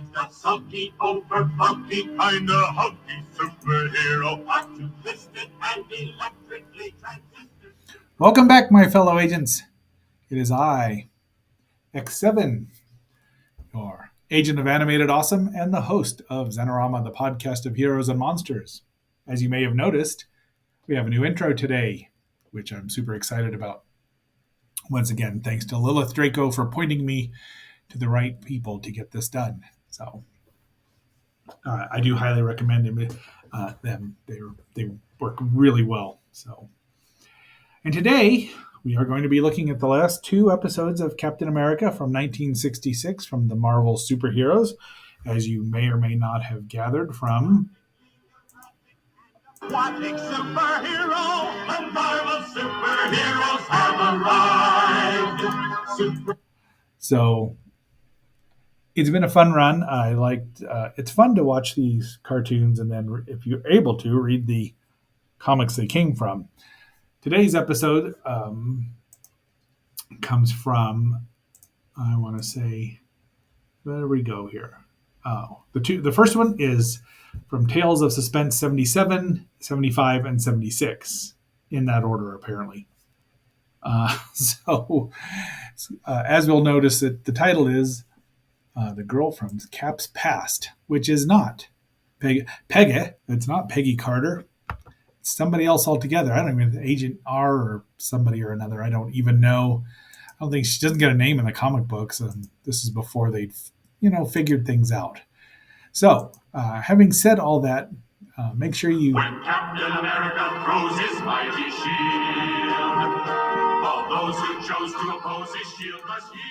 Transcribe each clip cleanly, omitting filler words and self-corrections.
the sulky, over bulky, kinda hulky superhero. Hot to twisted and electrically transistor. Welcome back, my fellow agents. It is I, X7, your agent of animated awesome and the host of Xenorama, the podcast of heroes and monsters. As you may have noticed, we have a new intro today, which I'm super excited about. Once again, thanks to Lilith Draco for pointing me to the right people to get this done. So I do highly recommend them. They work really well. So, and today we are going to be looking at the last two episodes of Captain America from 1966 from the Marvel Superheroes, as you may or may not have gathered from. Watching superhero, the Marvel superheroes have arrived. So it's been a fun run. I liked. It's fun to watch these cartoons, and then if you're able to read the comics they came from. Today's episode comes from. I want to say, where we go here. Oh, the first one is from Tales of Suspense 77, 75, and 76, in that order, apparently. So, as we'll notice, the title is The Girl from Cap's Past, which is not Peggy. It's not Peggy Carter. It's somebody else altogether. I don't even, Agent R or somebody or another. I don't even know. I don't think she doesn't get a name in the comic books. And this is before they'd, figured things out. So, having said all that, make sure you. When Captain America throws his mighty shield, all those who chose to oppose his shield must yield.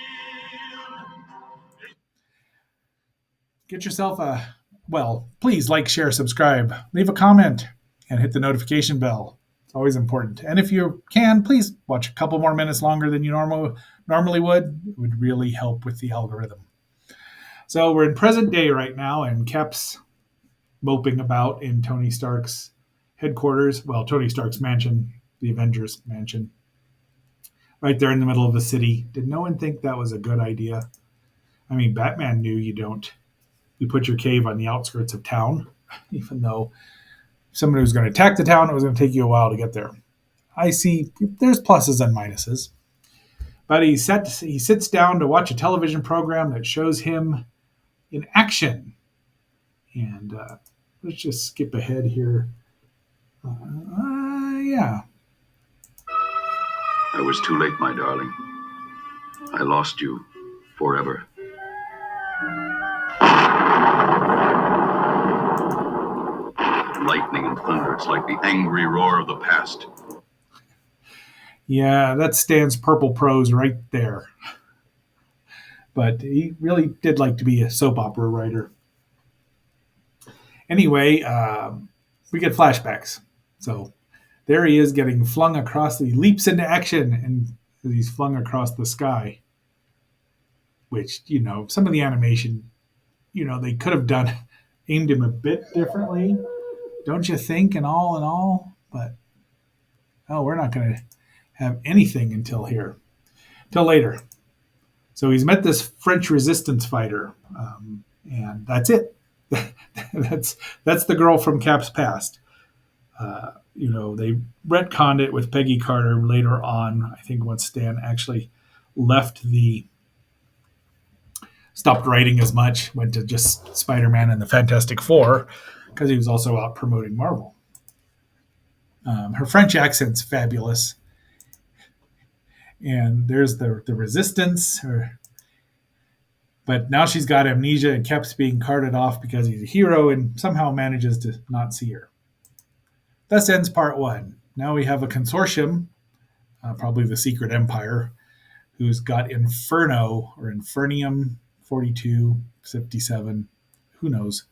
Get yourself please like, share, subscribe, leave a comment, and hit the notification bell. It's always important. And if you can, please watch a couple more minutes longer than you normally would. It would really help with the algorithm. So we're in present day right now, and Cap's moping about in Tony Stark's headquarters. Well, Tony Stark's mansion, the Avengers mansion, right there in the middle of the city. Did no one think that was a good idea? I mean, Batman knew you put your cave on the outskirts of town, even though somebody was going to attack the town, it was going to take you a while to get there. I see there's pluses and minuses. But he sits down to watch a television program that shows him in action. And let's just skip ahead here. Yeah. I was too late, my darling. I lost you forever. Lightning and thunder, it's like the angry roar of the past. Yeah, that stands purple prose right there. But he really did like to be a soap opera writer. Anyway, we get flashbacks. So there he is getting flung across. He leaps into action and he's flung across the sky. Which, some of the animation, they could have aimed him a bit differently. Don't you think, and all? But, we're not going to have anything until later. So he's met this French resistance fighter, and that's it. that's the girl from Cap's past. They retconned it with Peggy Carter later on. I think once Stan actually stopped writing as much, went to just Spider-Man and the Fantastic Four, because he was also out promoting Marvel. Her French accent's fabulous. And there's the resistance. But now she's got amnesia and Cap's being carted off because he's a hero and somehow manages to not see her. Thus ends part one. Now we have a consortium, probably the Secret Empire, who's got Inferno or Infernium 42, 57, who knows.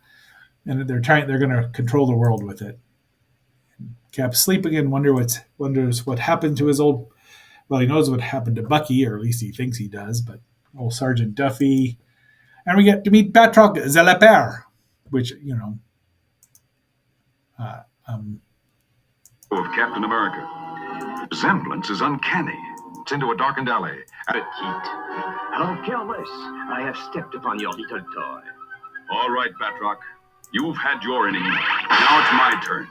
And they're going to control the world with it. Cap's sleeping and wonders what happened to his old. Well, he knows what happened to Bucky, or at least he thinks he does. But old Sergeant Duffy, and we get to meet Batroc Zelapere, which Of Captain America. Resemblance is uncanny. It's into a darkened alley. Petite, how careless I have stepped upon your little toy. All right, Batroc. You've had your inning. Now it's my turn.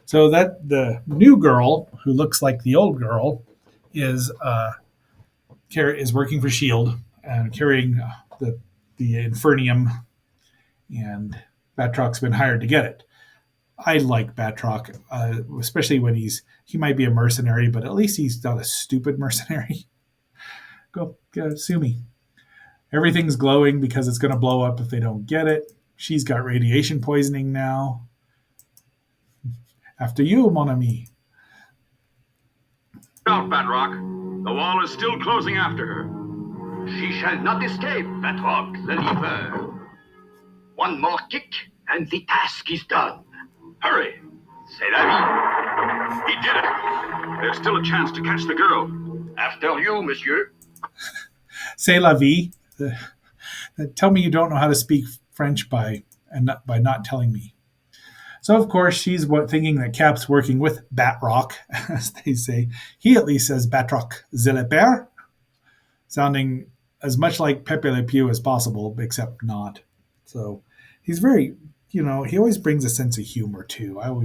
So that the new girl who looks like the old girl is is working for Shield and carrying the Infernium, and Batroc's been hired to get it. I like Batroc, especially when he might be a mercenary, but at least he's not a stupid mercenary. Go sue me. Everything's glowing because it's going to blow up if they don't get it. She's got radiation poisoning now. After you, mon ami. Out, Batroc. The wall is still closing after her. She shall not escape, Batroc the Leaper. One more kick, and the task is done. Hurry. C'est la vie. He did it. There's still a chance to catch the girl. After you, monsieur. C'est la vie. Tell me you don't know how to speak French by not telling me. So of course she's thinking that Cap's working with Batroc, as they say. He at least says Batroc the Leaper, sounding as much like Pepe Le Pew as possible, except not. So he's very, he always brings a sense of humor too. I have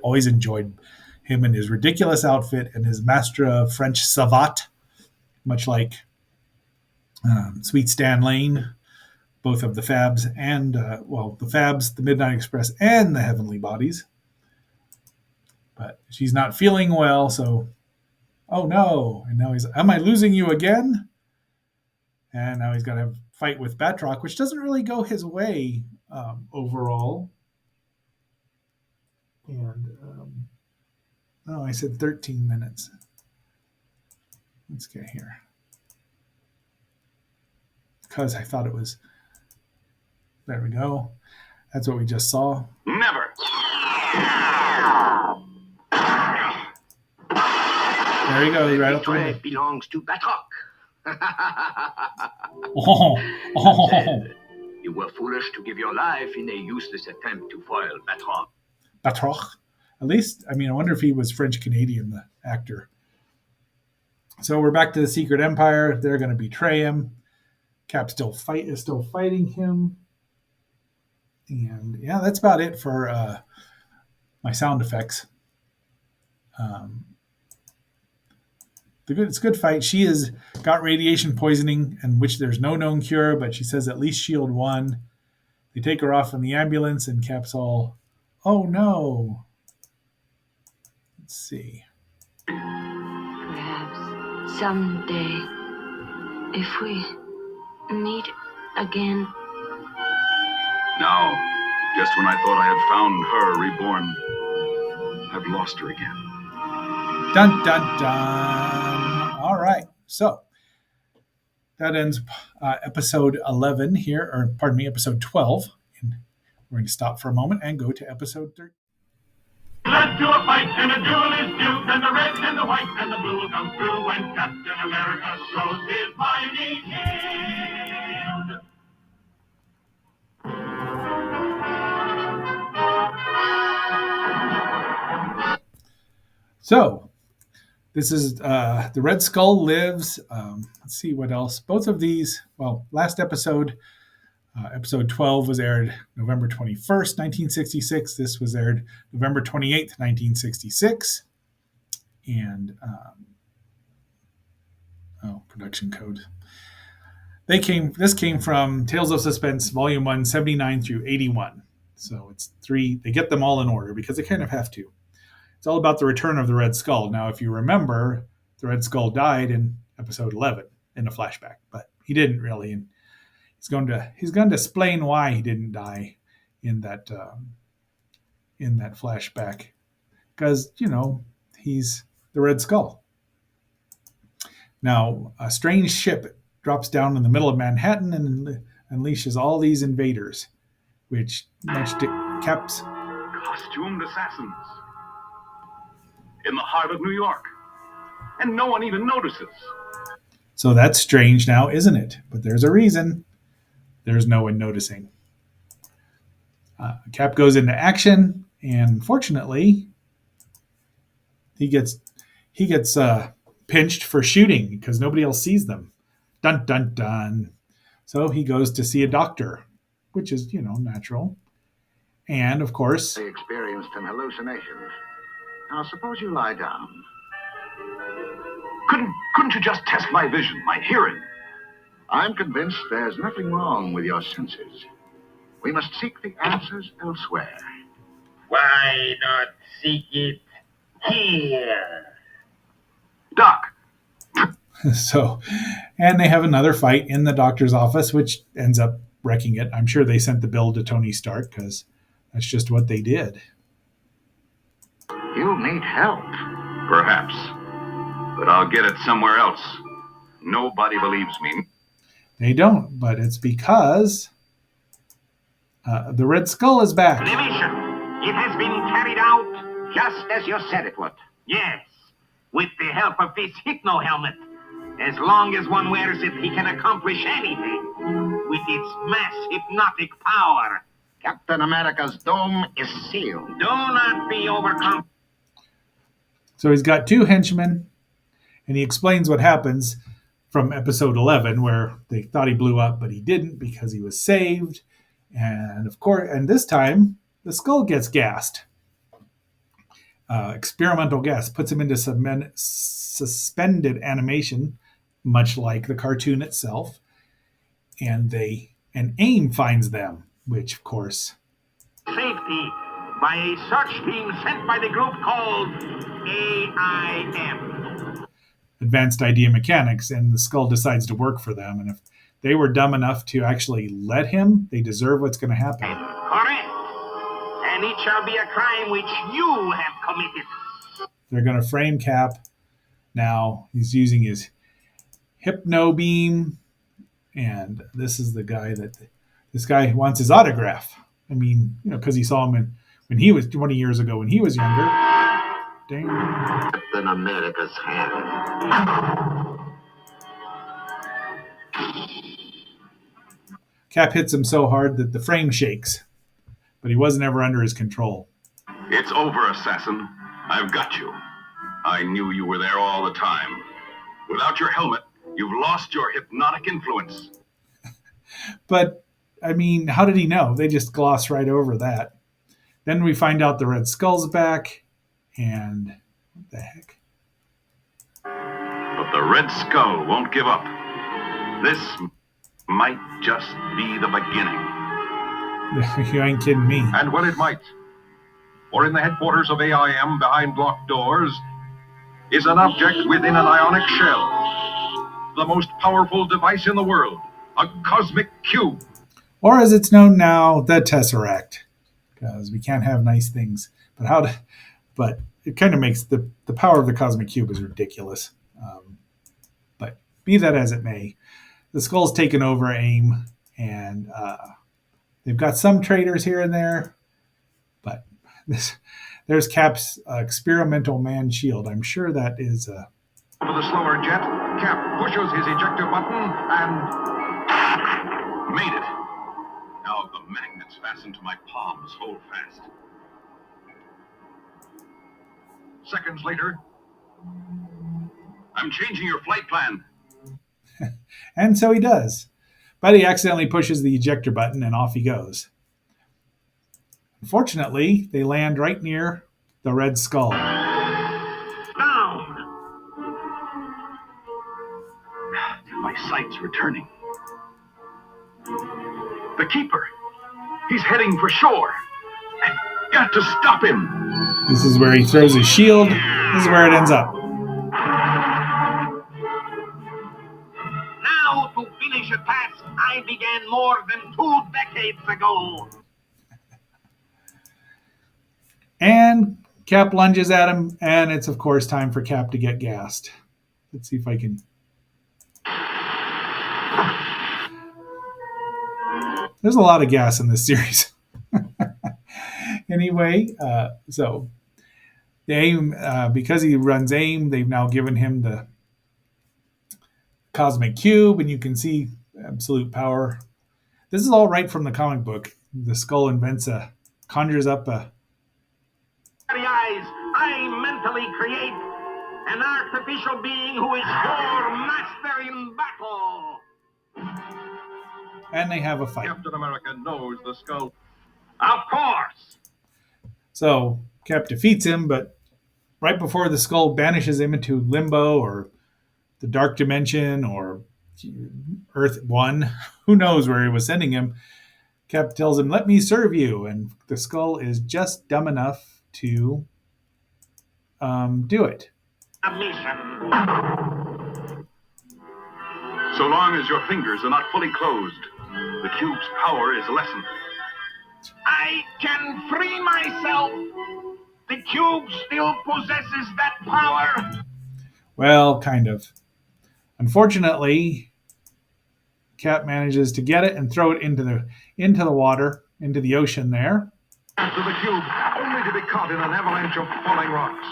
always enjoyed him and his ridiculous outfit and his master of French savate, much like Sweet Stan Lane, both of the Fabs and, the Fabs, the Midnight Express, and the Heavenly Bodies. But she's not feeling well, so, oh no. And now am I losing you again? And now he's got to fight with Batroc, which doesn't really go his way overall. And, I said 13 minutes. Let's get here. Because I thought it was. There we go. That's what we just saw. Never. There he goes, right up the window. Belongs to Batroc. Oh. You were foolish to give your life in a useless attempt to foil Batroc. Batroc. At least, I wonder if he was French-Canadian, the actor. So we're back to the Secret Empire. They're going to betray him. Cap is still fighting him. And yeah, that's about it for my sound effects. It's a good fight. She has got radiation poisoning, in which there's no known cure, but she says at least Shield won. They take her off in the ambulance, and Cap's all, oh no. Let's see. Perhaps someday, if we meet again. Now, just when I thought I had found her reborn, I've lost her again. Dun, dun, dun. All right. So that ends episode 11 here, or pardon me, episode 12. And we're going to stop for a moment and go to episode 13. Led to a fight, and a duel is due, and the red and the white and the blue will come through when Captain America throws his mighty shield. So this is the Red Skull lives. Let's see what else. Both of these, last episode, episode 12 was aired November 21st, 1966. This was aired November 28th, 1966. And, production code. This came from Tales of Suspense, Volume 1, 79 through 81. So it's 3. They get them all in order because they kind of have to. It's all about the return of the Red Skull. Now, if you remember, the Red Skull died in episode 11 in a flashback, but he didn't really. And he's going to explain why he didn't die in that flashback, because he's the Red Skull. Now, a strange ship drops down in the middle of Manhattan and unleashes all these invaders, which much Cap's Costumed assassins. In the heart of New York. And no one even notices. So that's strange now, isn't it? But there's a reason. There's no one noticing. Cap goes into action, and fortunately, he gets pinched for shooting because nobody else sees them. Dun, dun, dun. So he goes to see a doctor, which is, natural. And, of course, I experienced an hallucination. Now, suppose you lie down. Couldn't you just test my vision, my hearing? I'm convinced there's nothing wrong with your senses. We must seek the answers elsewhere. Why not seek it here? Doc, so, and they have another fight in the doctor's office, which ends up wrecking it. I'm sure they sent the bill to Tony Stark because that's just what they did. You need help. perhaps. But I'll get it somewhere else. Nobody believes me. They don't, but it's because the Red Skull is back. The mission, it has been carried out Just as you said it would. yes, with the help of this hypno-helmet. As long as one wears it, he can accomplish anything with its mass hypnotic power. Captain America's doom is sealed. Do not be overcome. So he's got two henchmen, and he explains what happens from episode 11, where they thought he blew up, but he didn't because he was saved. And of course, and this time, the skull gets gassed. Experimental gas puts him into suspended animation, much like the cartoon itself. And AIM finds them, which of course, Safety by a search team sent by the group called AIM. Advanced Idea Mechanics, and the skull decides to work for them. And if they were dumb enough to actually let him, they deserve what's going to happen. Correct. And it shall be a crime which you have committed. They're going to frame Cap. Now he's using his hypno beam, and this is the guy this guy wants his autograph. I mean, because he saw him when he was 20 years ago when he was younger. Dang. Captain America's hand. Cap hits him so hard that the frame shakes, but he wasn't ever under his control. It's over, assassin. I've got you. I knew you were there all the time. Without your helmet, you've lost your hypnotic influence. But, I mean, how did he know? They just gloss right over that. Then we find out the Red Skull's back, and what the heck? But the Red Skull won't give up. This might just be the beginning. You ain't kidding me. And well, it might. For in the headquarters of AIM, behind locked doors, is an object within an ionic shell. The most powerful device in the world. A cosmic cube. Or as it's known now, the Tesseract. Because we can't have nice things. But it kind of makes the power of the cosmic cube is ridiculous. But be that as it may, the Skull's taken over AIM, and they've got some traitors here and there. But there's Cap's experimental man shield. I'm sure that is For the slower jet, Cap pushes his ejector button and... made it. Now the magnets fasten to my palms. Hold fast. Seconds later, I'm changing your flight plan. And so he does. But he accidentally pushes the ejector button and off he goes. Unfortunately, they land right near the Red Skull. Down. My sight's returning. The Keeper. He's heading for shore. I've got to stop him. This is where he throws his shield. This is where it ends up. Now to finish a task I began more than 2 decades ago. And Cap lunges at him, and it's, of course, time for Cap to get gassed. Let's see if I can... There's a lot of gas in this series. Anyway, so the AIM, because he runs AIM, they've now given him the cosmic cube, and you can see absolute power. This is all right from the comic book. The Skull conjures up a... Eyes, I mentally create an artificial being who is your master in battle. and they have a fight. Captain America knows the skull. Of course. So Cap defeats him, but right before the skull banishes him into limbo or the dark dimension or Earth 1, who knows where he was sending him, Cap tells him, "Let me serve you." And the skull is just dumb enough to do it. A mission. So long as your fingers are not fully closed, the cube's power is lessened. I can free myself. The cube still possesses that power. Well, kind of. Unfortunately, Cap manages to get it and throw it into the water, into the ocean there. After the cube, only to be caught in an avalanche of falling rocks.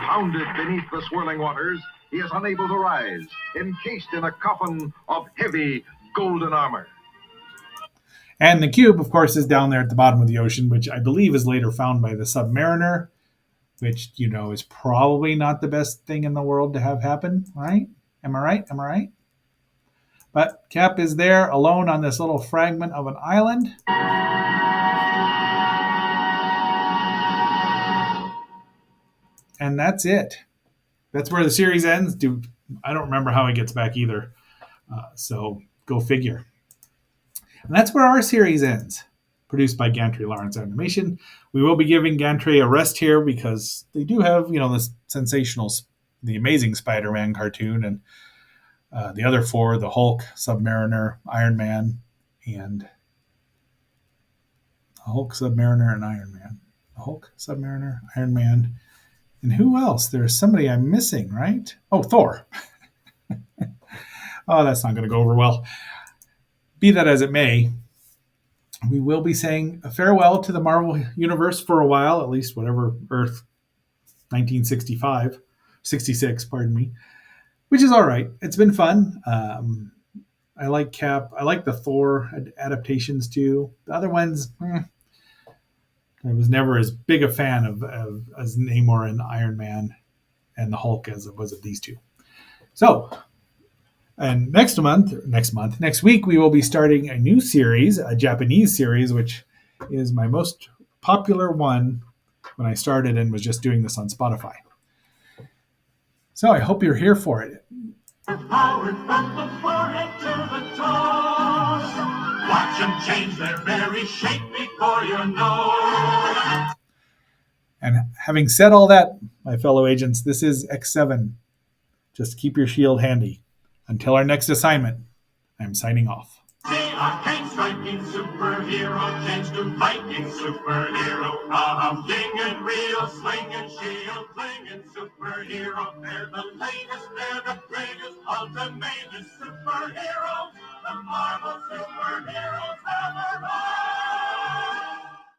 Pounded beneath the swirling waters, he is unable to rise, encased in a coffin of heavy golden armor. And the cube, of course, is down there at the bottom of the ocean, which I believe is later found by the Submariner, which, is probably not the best thing in the world to have happen, right? Am I right? Am I right? But Cap is there alone on this little fragment of an island. And that's it. That's where the series ends. I don't remember how he gets back either. So go figure. And that's where our series ends. Produced by Gantry Lawrence Animation. We will be giving Gantry a rest here because they do have, this sensational, the Amazing Spider-Man cartoon and the other four, the Hulk, Submariner, Iron Man, and Hulk, Submariner, and Iron Man. The Hulk, Submariner, Iron Man, and who else? There's somebody I'm missing, right? Oh, Thor. Oh, that's not going to go over well. Be that as it may, we will be saying a farewell to the Marvel Universe for a while, at least whatever Earth 1965, 66, pardon me, which is all right. It's been fun. I like Cap. I like the Thor adaptations too. The other ones, I was never as big a fan of as Namor and Iron Man and the Hulk as it was of these two. So, and next week, we will be starting a new series, a Japanese series, which is my most popular one when I started and was just doing this on Spotify. So I hope you're here for it. Powered from the forehead to the toes. Watch them change their very shape before your nose. And having said all that, my fellow agents, this is X7. Just keep your shield handy. Until our next assignment, I'm signing off. The arcane striking superhero changed to fighting superhero. A flinging real slinging shield flinging superhero. They're the latest, they're the greatest, ultimate superheroes. The Marvel superheroes have arrived.